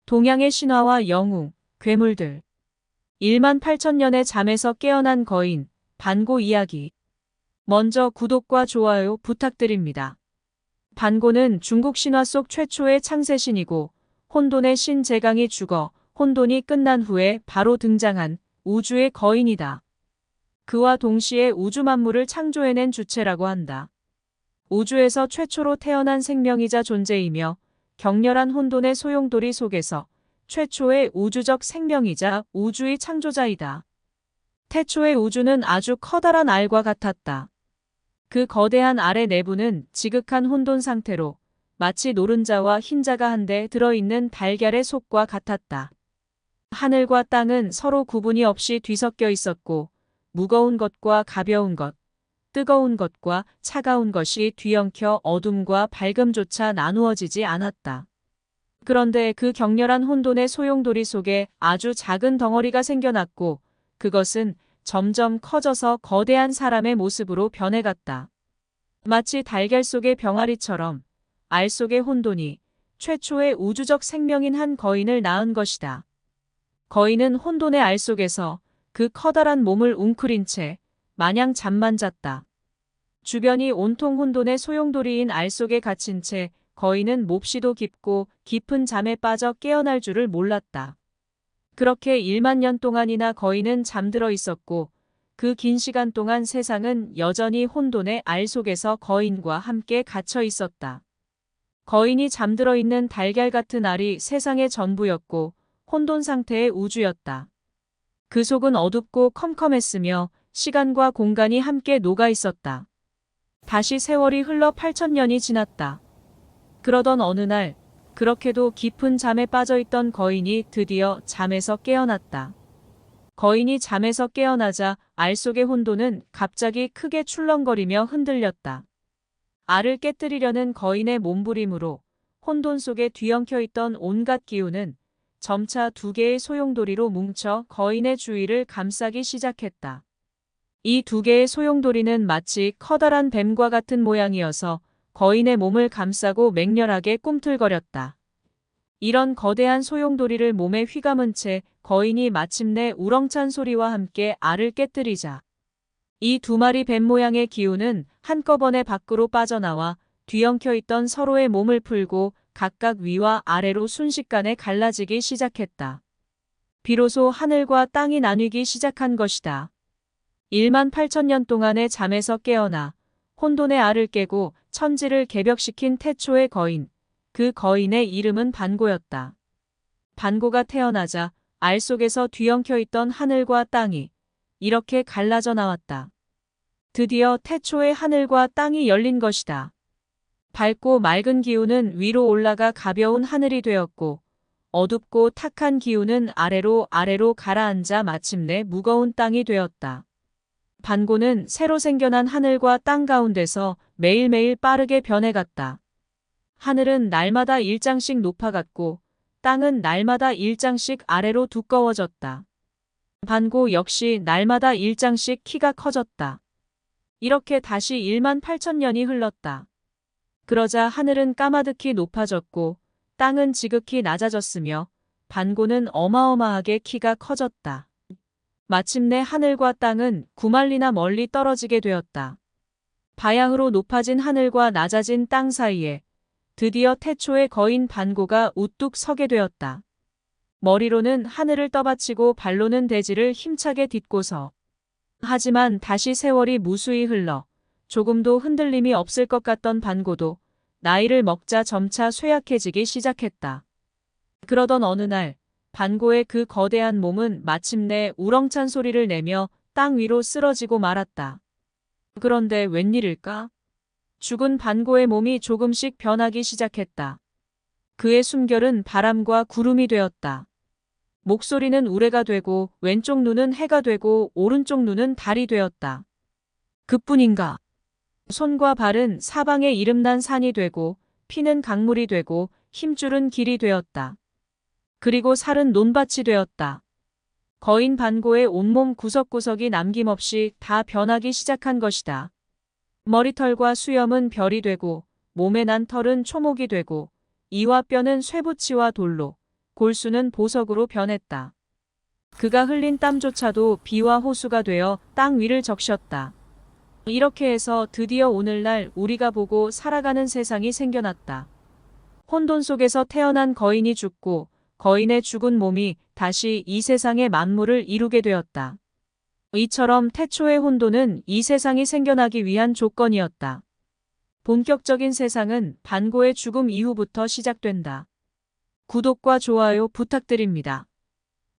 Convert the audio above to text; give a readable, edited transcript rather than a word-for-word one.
동양의 신화와 영웅, 괴물들. 18,000년의 잠에서 깨어난 거인, 반고 이야기. 먼저 구독과 좋아요 부탁드립니다. 반고는 중국 신화 속 최초의 창세신이고 혼돈의 신 제강이 죽어 혼돈이 끝난 후에 바로 등장한 우주의 거인이다. 그와 동시에 우주 만물을 창조해낸 주체라고 한다. 우주에서 최초로 태어난 생명이자 존재이며 격렬한 혼돈의 소용돌이 속에서 최초의 우주적 생명이자 우주의 창조자이다. 태초의 우주는 아주 커다란 알과 같았다. 그 거대한 알의 내부는 지극한 혼돈 상태로 마치 노른자와 흰자가 한데 들어있는 달걀의 속과 같았다. 하늘과 땅은 서로 구분이 없이 뒤섞여 있었고 무거운 것과 가벼운 것, 뜨거운 것과 차가운 것이 뒤엉켜 어둠과 밝음조차 나누어지지 않았다. 그런데 그 격렬한 혼돈의 소용돌이 속에 아주 작은 덩어리가 생겨났고 그것은 점점 커져서 거대한 사람의 모습으로 변해갔다. 마치 달걀 속의 병아리처럼 알 속의 혼돈이 최초의 우주적 생명인 한 거인을 낳은 것이다. 거인은 혼돈의 알 속에서 그 커다란 몸을 웅크린 채 마냥 잠만 잤다. 주변이 온통 혼돈의 소용돌이인 알 속에 갇힌 채 거인은 몹시도 깊고 깊은 잠에 빠져 깨어날 줄을 몰랐다. 그렇게 1만 년 동안이나 거인은 잠들어 있었고 그 긴 시간 동안 세상은 여전히 혼돈의 알 속에서 거인과 함께 갇혀 있었다. 거인이 잠들어 있는 달걀 같은 알이 세상의 전부였고 혼돈 상태의 우주였다. 그 속은 어둡고 컴컴했으며 시간과 공간이 함께 녹아 있었다. 다시 세월이 흘러 8,000년이 지났다. 그러던 어느 날 그렇게도 깊은 잠에 빠져있던 거인이 드디어 잠에서 깨어났다. 거인이 잠에서 깨어나자 알 속의 혼돈은 갑자기 크게 출렁거리며 흔들렸다. 알을 깨뜨리려는 거인의 몸부림으로 혼돈 속에 뒤엉켜 있던 온갖 기운은 점차 두 개의 소용돌이로 뭉쳐 거인의 주위를 감싸기 시작했다. 이 두 개의 소용돌이는 마치 커다란 뱀과 같은 모양이어서 거인의 몸을 감싸고 맹렬하게 꿈틀거렸다. 이런 거대한 소용돌이를 몸에 휘감은 채 거인이 마침내 우렁찬 소리와 함께 알을 깨뜨리자 이 두 마리 뱀 모양의 기운은 한꺼번에 밖으로 빠져나와 뒤엉켜 있던 서로의 몸을 풀고 각각 위와 아래로 순식간에 갈라지기 시작했다. 비로소 하늘과 땅이 나뉘기 시작한 것이다. 18,000년 동안의 잠에서 깨어나 혼돈의 알을 깨고 천지를 개벽시킨 태초의 거인, 그 거인의 이름은 반고였다. 반고가 태어나자 알 속에서 뒤엉켜 있던 하늘과 땅이 이렇게 갈라져 나왔다. 드디어 태초의 하늘과 땅이 열린 것이다. 밝고 맑은 기운은 위로 올라가 가벼운 하늘이 되었고 어둡고 탁한 기운은 아래로 가라앉아 마침내 무거운 땅이 되었다. 반고는 새로 생겨난 하늘과 땅 가운데서 매일매일 빠르게 변해갔다. 하늘은 날마다 일장씩 높아갔고 땅은 날마다 일장씩 아래로 두꺼워졌다. 반고 역시 날마다 일장씩 키가 커졌다. 이렇게 다시 18,000년이 흘렀다. 그러자 하늘은 까마득히 높아졌고 땅은 지극히 낮아졌으며 반고는 어마어마하게 키가 커졌다. 마침내 하늘과 땅은 9만리나 멀리 떨어지게 되었다. 바야흐로 높아진 하늘과 낮아진 땅 사이에 드디어 태초의 거인 반고가 우뚝 서게 되었다. 머리로는 하늘을 떠받치고 발로는 대지를 힘차게 딛고서 하지만 다시 세월이 무수히 흘러 조금도 흔들림이 없을 것 같던 반고도 나이를 먹자 점차 쇠약해지기 시작했다. 그러던 어느 날 반고의 그 거대한 몸은 마침내 우렁찬 소리를 내며 땅 위로 쓰러지고 말았다. 그런데 웬일일까? 죽은 반고의 몸이 조금씩 변하기 시작했다. 그의 숨결은 바람과 구름이 되었다. 목소리는 우레가 되고 왼쪽 눈은 해가 되고 오른쪽 눈은 달이 되었다. 그뿐인가? 손과 발은 사방에 이름난 산이 되고 피는 강물이 되고 힘줄은 길이 되었다. 그리고 살은 논밭이 되었다. 거인 반고의 온몸 구석구석이 남김없이 다 변하기 시작한 것이다. 머리털과 수염은 별이 되고 몸에 난 털은 초목이 되고 이와 뼈는 쇠붙이와 돌로 골수는 보석으로 변했다. 그가 흘린 땀조차도 비와 호수가 되어 땅 위를 적셨다. 이렇게 해서 드디어 오늘날 우리가 보고 살아가는 세상이 생겨났다. 혼돈 속에서 태어난 거인이 죽고 거인의 죽은 몸이 다시 이 세상의 만물을 이루게 되었다. 이처럼 태초의 혼돈은 이 세상이 생겨나기 위한 조건이었다. 본격적인 세상은 반고의 죽음 이후부터 시작된다. 구독과 좋아요 부탁드립니다.